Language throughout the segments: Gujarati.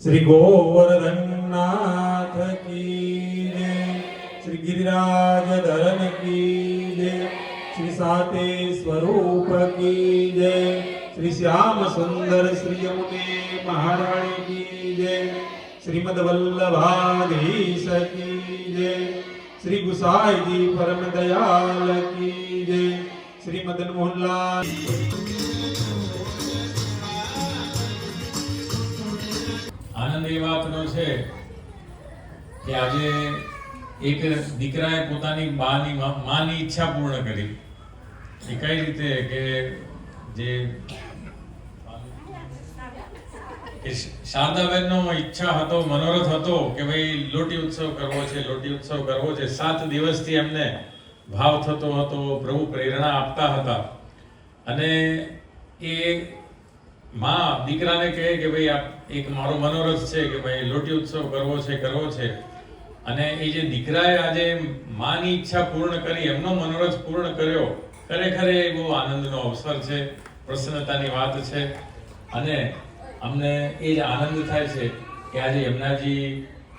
श्री गोवर्धननाथ की जय, श्री गिरिराज धरन की जय, श्री साते स्वरूप की जय, श्री श्याम सुंदर श्री यमुने महाराणी की जय, श्रीमद वल्लभाधीश की जय, श्री गुसाई जी परम दयाल की जय, श्री मदन मोहनलाल। આનંદ એ વાતનો છે કે આજે એક દીકરાએ પોતાની માની ઈચ્છા પૂર્ણ કરી। એ કઈ રીતે કે જે શારદાબેનનો ઈચ્છા હતો, મનોરથ હતો કે ભાઈ લોટી ઉત્સવ કરવો છે, લોટી ઉત્સવ કરવો છે। 7 દિવસથી એમને ભાવ થતો હતો, પ્રભુ પ્રેરણા આપતા હતા અને એ માં દીકરાને કહે કે ભાઈ એક મારો મનોરથ છે કે ભાઈ લોટી ઉત્સવ કરવો છે અને એ જે દીકરાએ આજે માની ઈચ્છા પૂર્ણ કરી, એમનો મનોરથ પૂર્ણ કર્યો, ખરેખર એ બહુ આનંદનો અવસર છે, પ્રસન્નતાની વાત છે અને અમને એ જ આનંદ થાય છે કે આજે યમુનાજી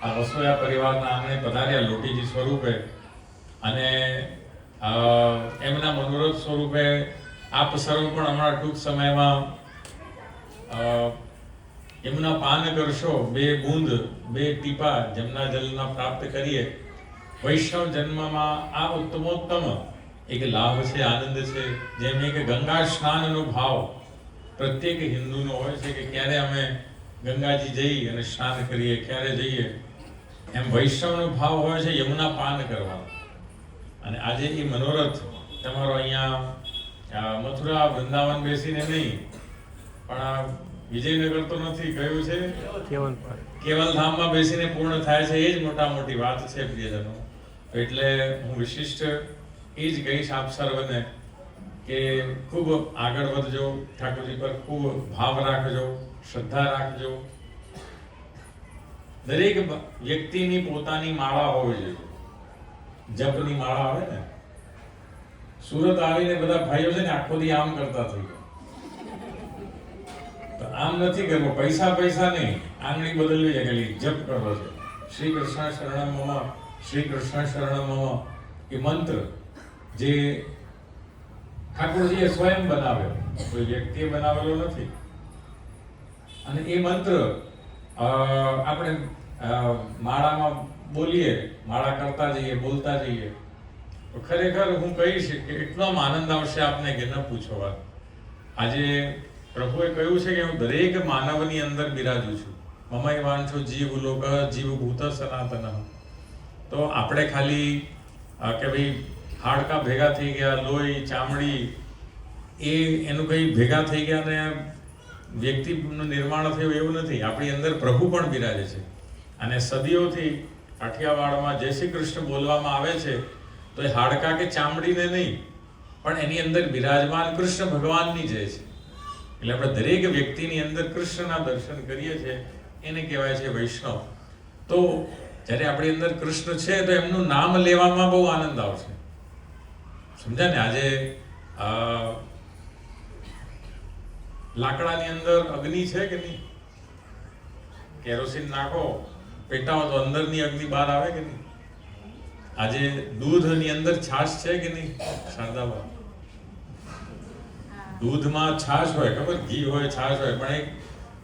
આ રસોયા પરિવારના આંગણે પધાર્યા લોટીજી સ્વરૂપે અને એમના મનોરથ સ્વરૂપે આપ સર્વ પણ હમણાં ટૂંક સમયમાં यमुना पान करशो, 2 बूंद 2 टीपा जमुना जलना प्राप्त करिए। वैष्णव जन्म में आ उत्तमोत्तम एक लाभ छे, आनंद छे। जेम के गंगा स्नान नो भाव प्रत्येक हिंदू नो होय छे के क्यारे अमे गंगाजी जई अने स्नान करिए, क्यारे जईए, एम वैष्णव नो भाव होय छे यमुना पान करवा। अने आजे ई मनोरथ तमारो अहींया मथुरा वृंदावन बेसीने नहीं पण विजयनगर तो नहीं, कયું છે કેવલ ધામમાં બેસીને પૂર્ણ થાય છે। એ જ મોટા મોટી વાત છે પ્રિયજનો। એટલે હું વિશિષ્ટ એ જ કહીશ આપ સર્વને કે ખૂબ આગળ વધજો, ઠાકોરજી પર ખૂબ ભાવ રાખજો, શ્રદ્ધા રાખજો। દરેક વ્યક્તિની પોતાની માળા હોવી જોઈએ। જપની માળા આવે ને, સુરત આવીને બધા ભાઈઓ છે ને આખો દી આમ કરતા થઈ ગયા। तो आम नहीं करवो, पैसा पैसा नहीं, आंगणी बदलवी है, खाली जप करवो छे। श्री कृष्ण शरणम मम, श्री कृष्ण शरणम मम ये मंत्र जे ठाकुरजीए स्वयं बनाव्यो, कोई व्यक्तिए बनावेलो नथी। अने ए मंत्र आपणे माळामां बोलीए, माळा करता जईए, बोलता जईए तो खरेखर हूँ कहीश के एटलो आनंद आवशे आपने के न पूछो वात। आजे प्रभुए कह્યું છે કે હું દરેક માનવની અંદર બિરાજું છું। મમૈ વાંછો જીવ લોક જીવભૂત સનાતન। તો આપણે ખાલી કે ભાઈ હાડકા ભેગા થઈ ગયા, લોહી ચામડી એ એનું કંઈ ભેગા થઈ ગયા ને વ્યક્તિનું નિર્માણ થયું એવું નથી। આપણી અંદર પ્રભુ પણ બિરાજે છે અને સદીઓથી કાઠિયાવાડમાં જય શ્રી કૃષ્ણ બોલવામાં આવે છે તો એ હાડકા કે ચામડીને નહીં પણ એની અંદર બિરાજમાન કૃષ્ણ ભગવાનની જય છે। એટલે આપણે દરેક વ્યક્તિની અંદર કૃષ્ણના દર્શન કરીએ છીએ, એને કહેવાય છે વૈષ્ણવ। તો જ્યારે આપણી અંદર કૃષ્ણ છે તો એમનું નામ લેવામાં બહુ આનંદ આવશે, સમજ્યા ને। આજે લાકડાની અંદર અગ્નિ છે કે નહીં? કેરોસીન નાખો, પેટાવો તો અંદરની અગ્નિ બહાર આવે કે નહીં? આજે દૂધની અંદર છાશ છે કે નહીં? શારદાબા દૂધમાં છાશ હોય, ખબર, ઘી હોય, છાશ હોય, પણ એક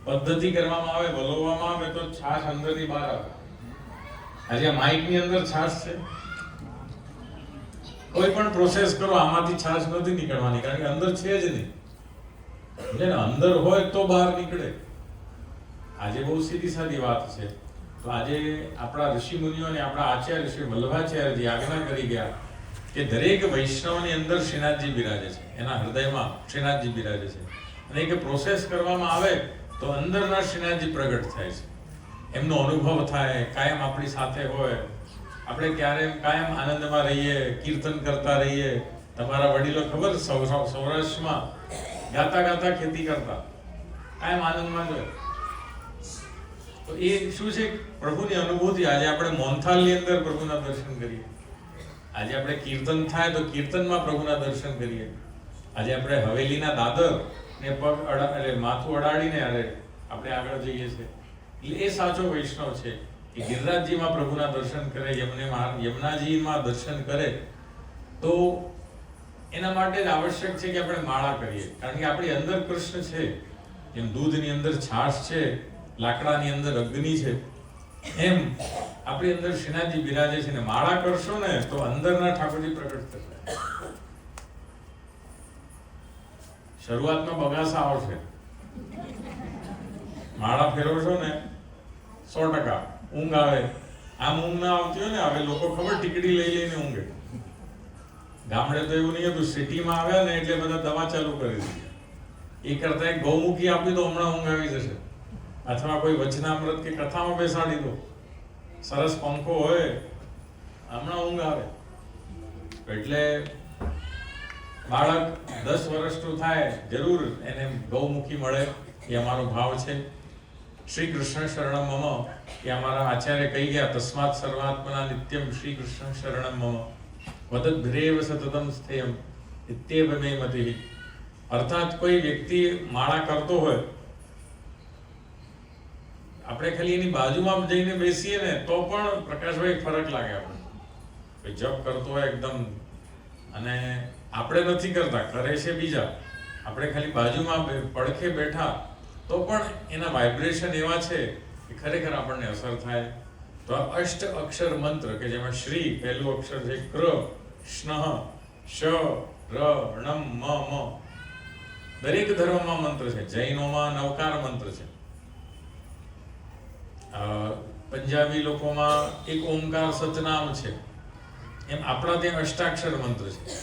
પદ્ધતિ કરવામાં આવે, વલોવવામાં આવે તો છાશ અંદરથી બહાર આવે. આજે આ માઇકની અંદર છાશ છે, કોઈ પણ પ્રોસેસ કરો આમાંથી છાશ નથી નીકળવાની, કારણ કે અંદર છે જ નહીં. એટલે ને અંદર હોય તો બહાર નીકળે. આજે બહુ સીધી સાદી વાત છે. તો આજે આપણા ઋષિ મુનિઓને આપણા આચાર્ય શ્રી વલ્લભાચાર્યજી આજ્ઞા કરી ગયા કે દરેક વૈષ્ણવની અંદર શ્રીનાથજી બિરાજે છે, એના હૃદયમાં શ્રીનાથજી બિરાજે છે, અને કે પ્રોસેસ કરવામાં આવે તો અંદરના શ્રીનાથજી પ્રગટ થાય છે, એમનો અનુભવ થાય, કાયમ આપણી સાથે હોય, આપણે કાયમ આનંદમાં રહીએ, કીર્તન કરતા રહીએ. તમારા વડીલો ખબર, સૌરાષ્ટ્રમાં ગાતા ગાતા ખેતી કરતા, કાયમ આનંદમાં જ હોય. તો એ શું છે? પ્રભુની અનુભૂતિ. આજે આપણે મોહનથાળની અંદર પ્રભુના દર્શન કરીએ, આજે આપણે કીર્તન થાય તો કીર્તનમાં પ્રભુના દર્શન કરીએ, આજે આપણે હવેલીના દાદર ને માથું અડાડીને આપણે આગળ જઈએ છીએ. એટલે એ સાચો વૈષ્ણવ છે કે ગિરિરાજજીમાં પ્રભુના દર્શન કરે, યમુનાજીમાં દર્શન કરે. તો એના માટે જ આવશ્યક છે કે આપણે માળા કરીએ, કારણ કે આપણી અંદર કૃષ્ણ છે. જેમ દૂધની અંદર છાશ છે, લાકડાની અંદર અગ્નિ છે, એમ આપણી અંદર શ્રીનાથજી બિરાજે છે. ને માળા કરશો ને તો અંદરના ઠાકોરજી પ્રગટ થશે. શરૂઆતમાં બગાસા આવશે, માળા ફેરવશો ને 100% ઊંઘ આવે. આમ ઊંઘ ના આવતી હોય ને, હવે લોકો ખબર ટીકડી લઈ લઈને ઊંઘે. ગામડે તો એવું નહીં હતું, સિટીમાં આવ્યા ને એટલે બધા દવા ચાલુ કરી દીધી. એ કરતા એક ગૌમુખી આપી દો, હમણાં ઊંઘ આવી જશે. અથવા કોઈ વચનામૃત કે કથામાં બેસાડી દો, સરસ પંખો હોય, હમણાં ઊંઘ આવે. એટલે બાળક 10 વર્ષનું થાય જરૂર એને ગૌમુખી મળે, એ અમારો ભાવ છે. શ્રી કૃષ્ણ શરણમ મમ, એ અમારા આચાર્ય કહી ગયા, તસ્માત સર્વાત્મના નિત્યમ શ્રી કૃષ્ણ શરણમ મમ વદદ્ભ્રેવ સતતમ સ્થેયમ ઇત્યેવ મે મતિઃ. અર્થાત કોઈ વ્યક્તિ માળા કરતો હોય, આપણે ખાલી એની બાજુમાં જઈને બેસીએ ને તો પણ પ્રકાશભાઈ ફરક લાગે. આપણે જપ કરતો હોય એકદમ, અને આપણે નથી કરતા, કરે છે બીજા, આપણે ખાલી બાજુમાં પડખે બેઠા તો પણ એના વાઇબ્રેશન એવા છે કે ખરેખર આપણને અસર થાય. તો આ અષ્ટ અક્ષર મંત્ર કે જેમાં શ્રી પહેલું અક્ષર છે, કૃ, સ્નઃ, શ, ર, ણમ, મ, દરેક ધર્મમાં મંત્ર છે. જૈનોમાં નવકાર મંત્ર છે, પંજાબી લોકોમાં એક ઓમકાર સતનામ છે, એમ આપણા ત્યાં અષ્ટાક્ષર મંત્ર છે.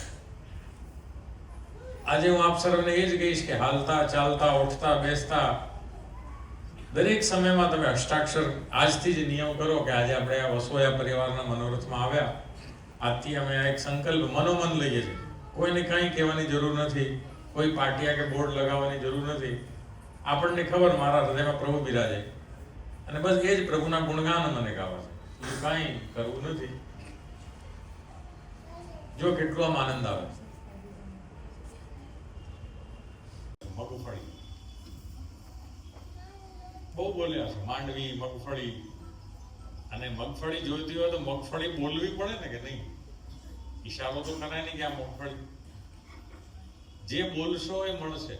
આજે હું આપ સર્વને એ જ કહીશ કે હાલતા ચાલતા ઉઠતા બેસતા દરેક સમયમાં તમે અષ્ટાક્ષર આજથી જ નિયમ કરો કે આજે આપણે આ વસોયા પરિવારના મનોરથમાં આવ્યા, આજથી અમે આ એક સંકલ્પ મનોમન લઈએ છીએ. કોઈને કંઈ કહેવાની જરૂર નથી, કોઈ પાટિયા કે બોર્ડ લગાવવાની જરૂર નથી. આપણને ખબર મારા હૃદયમાં પ્રભુ બિરાજે, અને બસ એ જ પ્રભુના ગુણગાન મને ગાવા છે, બીજું કાંઈ કરવું નથી. જો કેટલો આમ આનંદ આવે. મગફળી બહુ બોલ્યા છે, માંડવી, મગફળી. અને મગફળી જોઈતી હોય તો મગફળી બોલવી પડે ને, કે નહીં? ઈશારો તો કરાય નહીં કે આ મગફળી. જે બોલશો એ મળશે.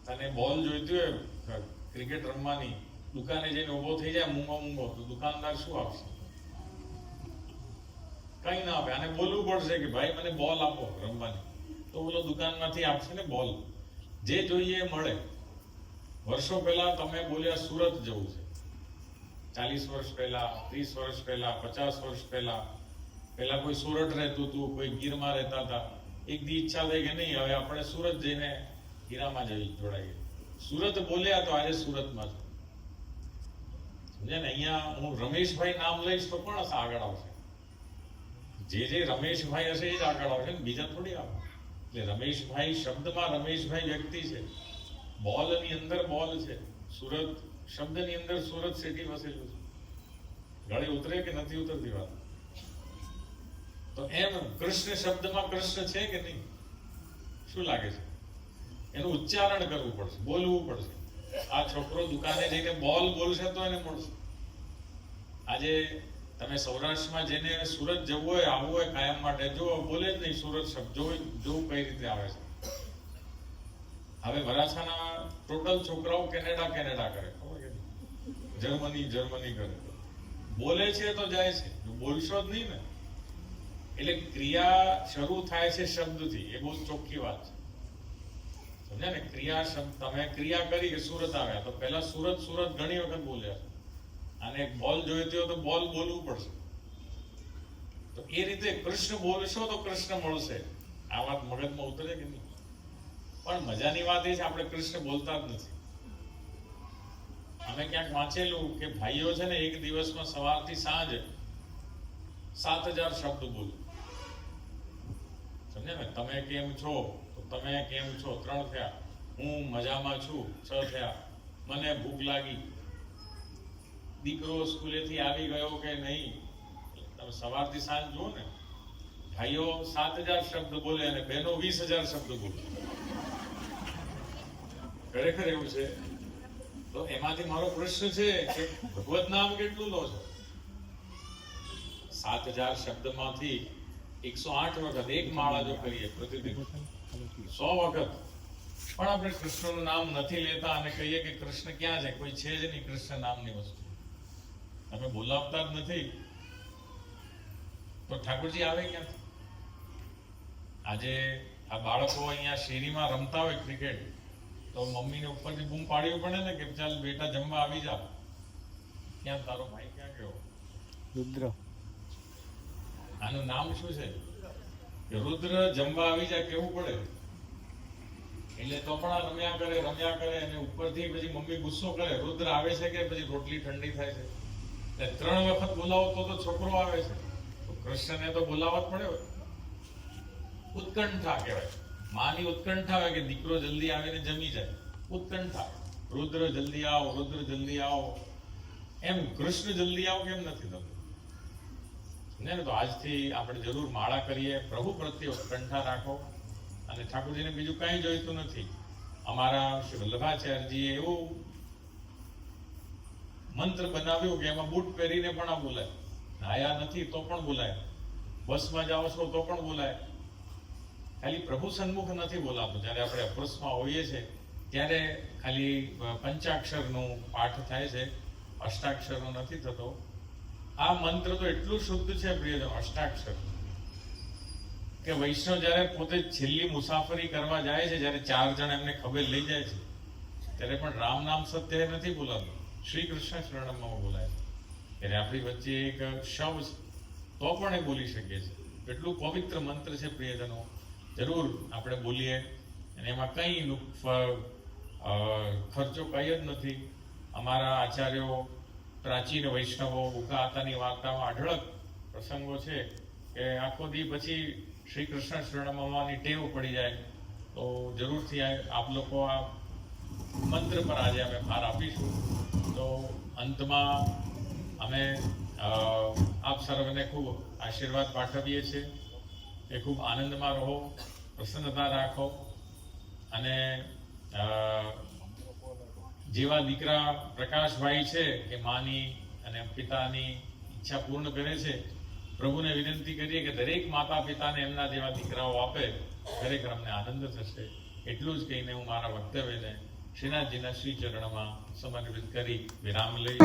તને બોલ જોઈતી હોય ક્રિકેટ રમવાની, દુકાને જઈને ઉભો થઈ જાય મૂંગો, તો દુકાનદાર શું આપશે? કઈ ના આપે. આને બોલવું પડશે કે ભાઈ મને બોલ આપો રમવાની, તો બોલો દુકાનમાંથી આપશે ને બોલ. જે જોઈએ એ મળે. વર્ષો પહેલા તમે બોલ્યા સુરત જવું છે, 40 વર્ષ પહેલા, 30 વર્ષ પહેલા, 50 વર્ષ પહેલા કોઈ સુરત રહેતું હતું, કોઈ ગીરમાં રહેતા હતા. એક દી ઈચ્છા થઈ કે નહીં, હવે આપણે સુરત જઈને ગીરામાં જોડાઈએ. સુરત બોલ્યા તો આજે સુરતમાં છું. સમજે ને? અહીંયા હું રમેશભાઈ નામ લઈશ તો પણ આગળ આવશે. જે રમેશભાઈ હશે એ જ આગળ આવશે ને, બીજા થોડી આવે. એટલે રમેશભાઈ શબ્દમાં રમેશભાઈ વ્યક્તિ છે, બોલની અંદર બોલ છે. સુરત શબ્દની અંદર સુરત સિટી વસેલું છે. ગળે ઉતરે કે નથી ઉતરતી વાત? તો એમ કૃષ્ણ શબ્દમાં કૃષ્ણ છે કે નહીં? શું લાગે છે? એનું ઉચ્ચારણ કરવું પડશે, બોલવું પડશે. આ છોકરો દુકાને જઈને બોલ બોલશે તો એને મળશે. આજે તમે સૌરાષ્ટ્રમાં જેને સુરત જવું હોય, આવવું હોય કાયમ માટે, જો બોલે જ નહીં સુરત શબ્દ, જોવું કઈ રીતે આવે છે. હવે વરાછાના ટોટલ છોકરાઓ કેનેડા કરે, ખબર કે જર્મની કરે. બોલે છે તો જાય છે, બોલશો જ નહીં ને. એટલે ક્રિયા શરૂ થાય છે શબ્દથી, એ બહુ ચોખ્ખી વાત છે. સમજ્યા ને? ક્રિયા શબ્દ, તમે ક્રિયા કરી કે સુરત આવ્યા, તો પહેલા સુરત ઘણી વખત બોલ્યા છે. અને એક બોલ જોઈતી હોય તો બોલ બોલવું પડશે. તો એ રીતે કૃષ્ણ બોલશો તો કૃષ્ણ મળશે. આ વાત મગજમાં ઉતરે કે નહીં? પણ મજાની વાત એ છે, આપણે કૃષ્ણ બોલતા જ નથી. અમે ક્યાંક વાંચેલું કે ભાઈઓ છે ને એક દિવસમાં સવારથી સાંજ 7000 શબ્દ બોલે. સમજ્યા ને? તમે કેમ છો તો તમે કેમ છો 3 થયા, હું મજામાં છું 6 થયા, મને ભૂખ લાગી, દીકરો સ્કૂલેથી આવી ગયો કે નહીં. તમે સવારથી સાંજ જુઓ ને, ભાઈઓ 7000 શબ્દ બોલે અને બહેનો 20000 શબ્દ બોલે. ખરેખર એવું છે. તો એમાંથી મારો પ્રશ્ન છે કે ભગવત નામ કેટલું લો છો? 7000 શબ્દમાંથી 108 વખત એક માળા જો કરીએ પ્રતિદિન, 100 વખત પણ આપણે કૃષ્ણનું નામ નથી લેતા અને કહીએ કે કૃષ્ણ ક્યાં છે? કોઈ છે જ નહીં કૃષ્ણ નામની વસ્તુ. તમે બોલાવતા જ નથી તો ઠાકોરજી આવે ક્યાંથી? આજે આ બાળકો અહીંયા શેરીમાં રમતા હોય ક્રિકેટ, તો મમ્મીને ઉપરથી બૂમ પાડવી પડે ને કે ચાલ બેટા જમવા આવી જા. ક્યાં તારો ભાઈ ક્યાં ગયો? રુદ્ર. આનું નામ શું છે? કે રુદ્ર જમવા આવી જાય કેવું પડે. એટલે તો પણ આ રમ્યા કરે અને ઉપરથી પછી મમ્મી ગુસ્સો કરે, રુદ્ર આવે છે કે પછી રોટલી ઠંડી થાય છે. એટલે 3 વખત બોલાવો તો છોકરો આવે છે. તો કૃષ્ણને તો બોલાવવા જ પડે. ઉત્કંઠા કહેવાય. માની ઉત્કંઠા હોય કે દીકરો જલ્દી આવીને જમી જાય, ઉત્કંઠા. રુદ્ર જલ્દી આવો, રુદ્ર જલ્દી આવો. એમ કૃષ્ણ જલ્દી આવો કેમ નથી થતું? ને તો આજથી આપણે જરૂર માળા કરીએ, પ્રભુ પ્રત્યે ઉત્કંઠા રાખો. અને ઠાકોરજીને બીજું કઈ જોઈતું નથી. અમારા શ્રી વલ્લભાચાર્યજીએ એવું મંત્ર બનાવ્યું કે એમાં બૂટ પહેરીને પણ આ બોલાય, નાયા નથી તો પણ બોલાય, બસમાં જાઓ છો તો પણ બોલાય. ખાલી પ્રભુ સન્મુખ નથી બોલાતું. જ્યારે આપણે અપરસમાં હોઈએ છીએ ત્યારે ખાલી પંચાક્ષરનું પાઠ થાય છે, અષ્ટાક્ષરનો નથી થતો. આ મંત્ર તો એટલું શુદ્ધ છે પ્રિયજનો, અષ્ટાક્ષર, કે વૈષ્ણવ જ્યારે પોતે છેલ્લી મુસાફરી કરવા જાય છે, જ્યારે 4 જણ એમને ખબર લઈ જાય છે, ત્યારે પણ રામ નામ સત્ય નથી બોલાતું, શ્રી કૃષ્ણ શરણમમાં બોલાય. ત્યારે આપણી વચ્ચે એક શવ તો પણ એ બોલી શકીએ છીએ. એટલું પવિત્ર મંત્ર છે પ્રિયજનો, જરૂર આપણે બોલીએ. અને એમાં કંઈ ખર્ચો કંઈ જ નથી. અમારા આચાર્યો, પ્રાચીન વૈષ્ણવો, ઉકાતાની વાર્તામાં અઢળક પ્રસંગો છે કે આખો દી પછી શ્રી કૃષ્ણ શરણમવાની ટેવ પડી જાય. તો જરૂરથી આપ લોકો આ મંત્ર પર આજે અમે ભાર આપીશું. તો અંતમાં અમે આપ સર્વને ખૂબ આશીર્વાદ પાઠવીએ છીએ કે ખૂબ આનંદમાં રહો, પ્રસન્નતા રાખો. અને જેવા દીકરા પ્રકાશભાઈ છે કે માની અને પિતાની ઈચ્છા પૂર્ણ કરે છે, પ્રભુને વિનંતી કરીએ કે દરેક માતા પિતાને એમના જેવા દીકરાઓ આપે. ખરેખર અમને આનંદ થશે. એટલું જ કહીને હું મારા વક્તવ્યને શ્રીનાથજીના શ્રી ચરણમાં સમર્પિત કરી વિરામ લઈ.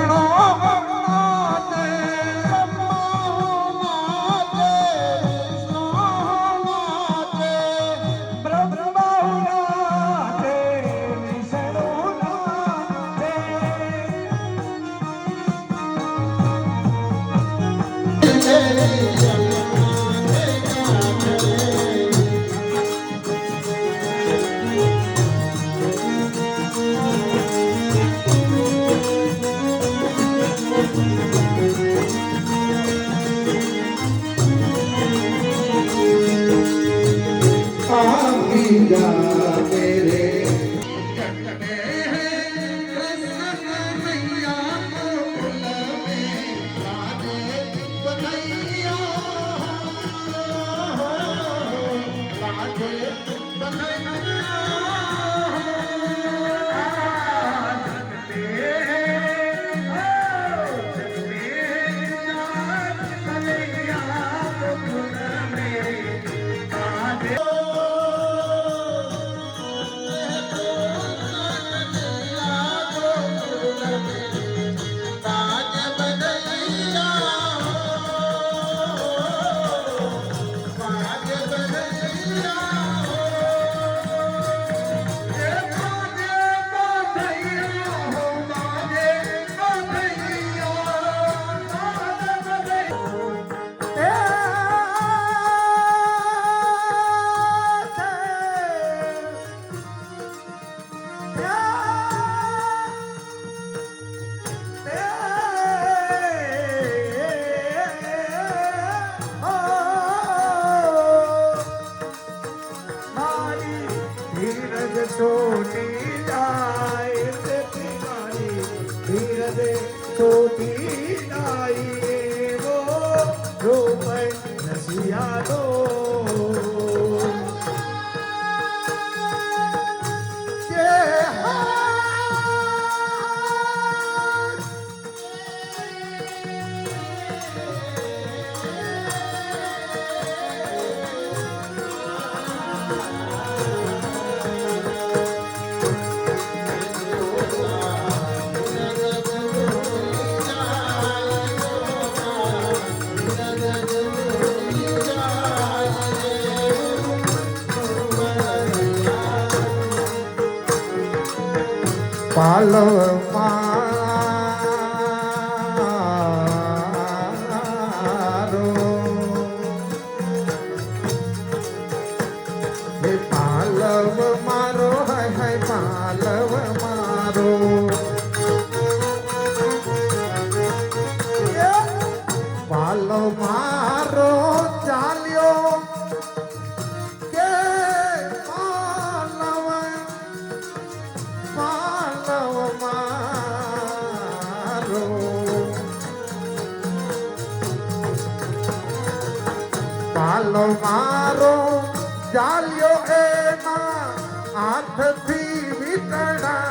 છોટી જાય તેથી મારી ધીરજ છોટી જાય એવો રૂપ નસિયાનો કે પાલવ મારો હે પાલવ મારો હાય હાય પાલવ મારો પાલવ મારો ચાલ્યો કે પાલવ મારો પાલો મારો ચાલ્યો એના હાથથી વિતળાયો